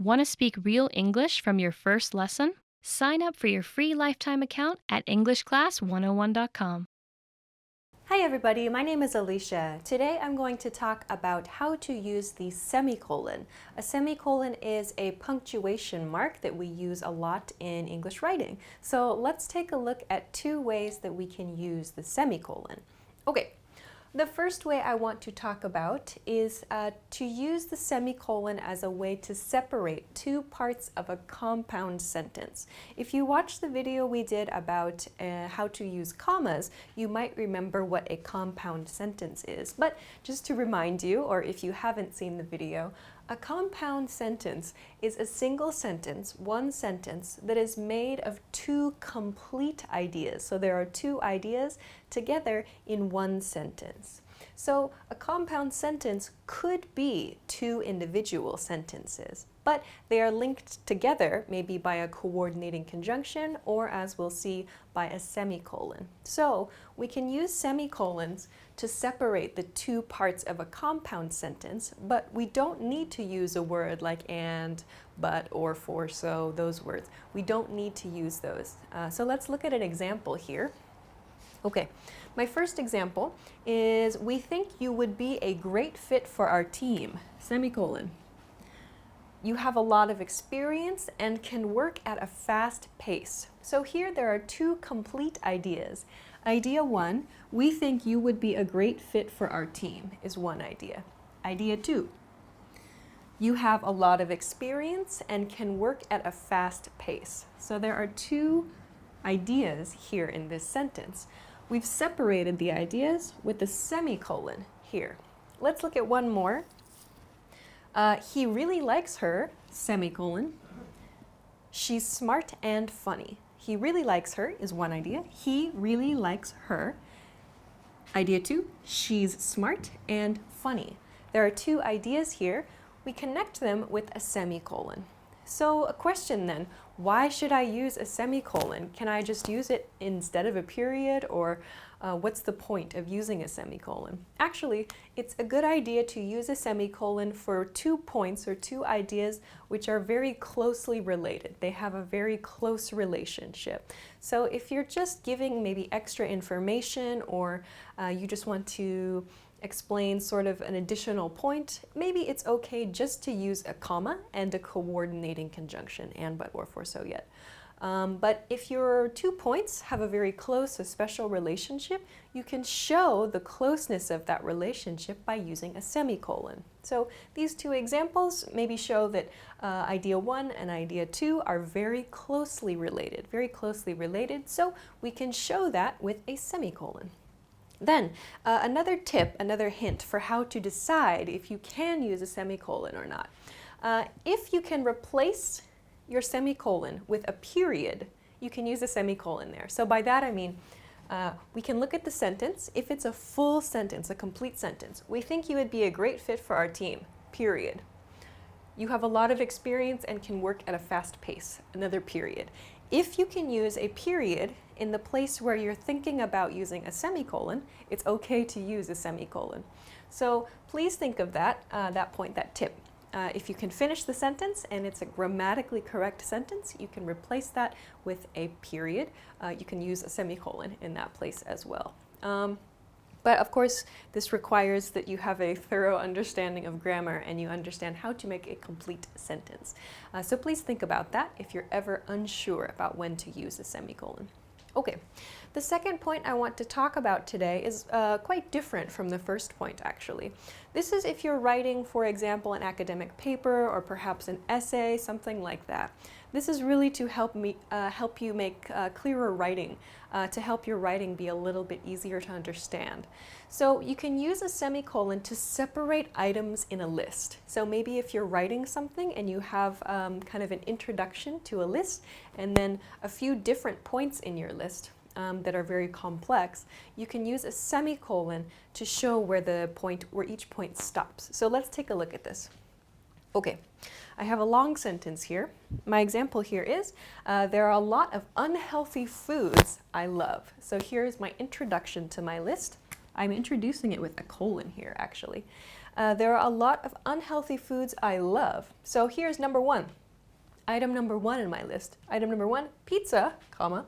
Want to speak real English from your first lesson? Sign up for your free lifetime account at EnglishClass101.com. Hi everybody, my name is Alicia. Today I'm going to talk about how to use the semicolon. A semicolon is a punctuation mark that we use a lot in English writing. So let's take a look at two ways that we can use the semicolon. Okay. The first way I want to talk about is to use the semicolon as a way to separate two parts of a compound sentence. If you watched the video we did about how to use commas, you might remember what a compound sentence is. But just to remind you, or if you haven't seen the video, a compound sentence is a single sentence, one sentence, that is made of two complete ideas. So there are two ideas together in one sentence. So a compound sentence could be two individual sentences, but they are linked together maybe by a coordinating conjunction or, as we'll see, by a semicolon. So we can use semicolons to separate the two parts of a compound sentence, but we don't need to use a word like and, but, or, for, so, those words. We don't need to use those. So let's look at an example here. Okay, my first example is, we think you would be a great fit for our team, semicolon. You have a lot of experience and can work at a fast pace. So here there are two complete ideas. Idea one, we think you would be a great fit for our team, is one idea. Idea two, you have a lot of experience and can work at a fast pace. So there are two ideas here in this sentence. We've separated the ideas with a semicolon here. Let's look at one more. He really likes her, semicolon. She's smart and funny. He really likes her is one idea. He really likes her. Idea two, she's smart and funny. There are two ideas here. We connect them with a semicolon. So a question then, why should I use a semicolon? Can I just use it instead of a period, or what's the point of using a semicolon? Actually, it's a good idea to use a semicolon for 2 points or two ideas which are very closely related. They have a very close relationship. So if you're just giving maybe extra information, or you just want to explain sort of an additional point, maybe it's okay just to use a comma and a coordinating conjunction, and, but, or, for, so, yet. But if your 2 points have a very close, a special relationship, you can show the closeness of that relationship by using a semicolon. So these two examples maybe show that idea one and idea two are very closely related, so we can show that with a semicolon. Then, another tip, another hint for how to decide if you can use a semicolon or not. If you can replace your semicolon with a period, you can use a semicolon there. So by that I mean, we can look at the sentence. If it's a full sentence, a complete sentence, we think you would be a great fit for our team, period. You have a lot of experience and can work at a fast pace, another period. If you can use a period in the place where you're thinking about using a semicolon, it's okay to use a semicolon. So please think of that, that point, that tip. If you can finish the sentence and it's a grammatically correct sentence, you can replace that with a period. You can use a semicolon in that place as well. But of course, this requires that you have a thorough understanding of grammar and you understand how to make a complete sentence. So please think about that if you're ever unsure about when to use a semicolon. Okay, the second point I want to talk about today is quite different from the first point, actually. This is if you're writing, for example, an academic paper or perhaps an essay, something like that. This is really to help you make clearer writing, to help your writing be a little bit easier to understand. So you can use a semicolon to separate items in a list. So maybe if you're writing something and you have kind of an introduction to a list and then a few different points in your list that are very complex, you can use a semicolon to show where each point stops. So let's take a look at this. Okay, I have a long sentence here. My example here is, there are a lot of unhealthy foods I love. So here's my introduction to my list. I'm introducing it with a colon here, actually. There are a lot of unhealthy foods I love. So here's number one. Item number one in my list. Item number one, pizza, comma,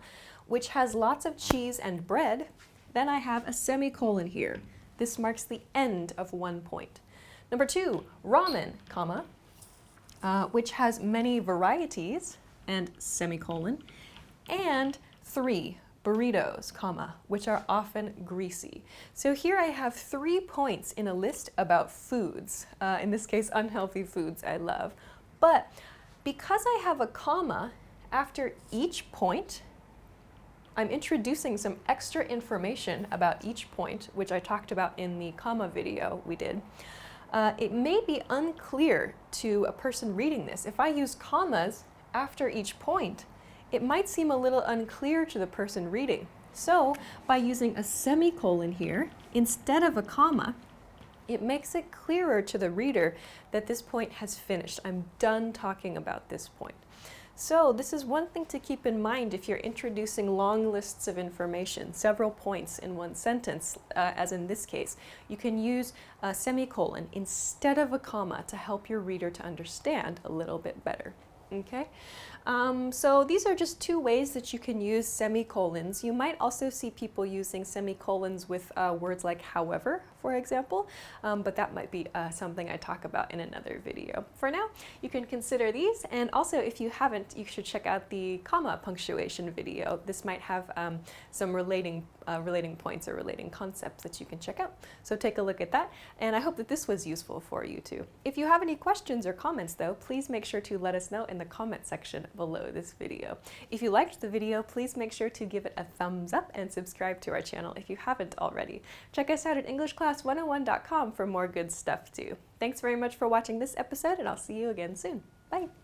which has lots of cheese and bread. Then I have a semicolon here. This marks the end of 1 point. Number two, ramen, comma, which has many varieties, and semicolon. And three, burritos, comma, which are often greasy. So here I have 3 points in a list about foods, in this case unhealthy foods I love. But because I have a comma after each point, I'm introducing some extra information about each point, which I talked about in the comma video we did. It may be unclear to a person reading this. If I use commas after each point, it might seem a little unclear to the person reading. So by using a semicolon here instead of a comma, it makes it clearer to the reader that this point has finished. I'm done talking about this point. So this is one thing to keep in mind if you're introducing long lists of information, several points in one sentence, as in this case. You can use a semicolon instead of a comma to help your reader to understand a little bit better. Okay, so these are just 2 ways that you can use semicolons. You might also see people using semicolons with words like however, for example, but that might be something I talk about in another video. For now, you can consider these, and also if you haven't, you should check out the comma punctuation video. This might have some relating points or relating concepts that you can check out. So take a look at that, and I hope that this was useful for you too. If you have any questions or comments though, please make sure to let us know in the comment section below this video. If you liked the video, please make sure to give it a thumbs up and subscribe to our channel if you haven't already. Check us out at EnglishClass101.com for more good stuff too. Thanks very much for watching this episode, and I'll see you again soon. Bye!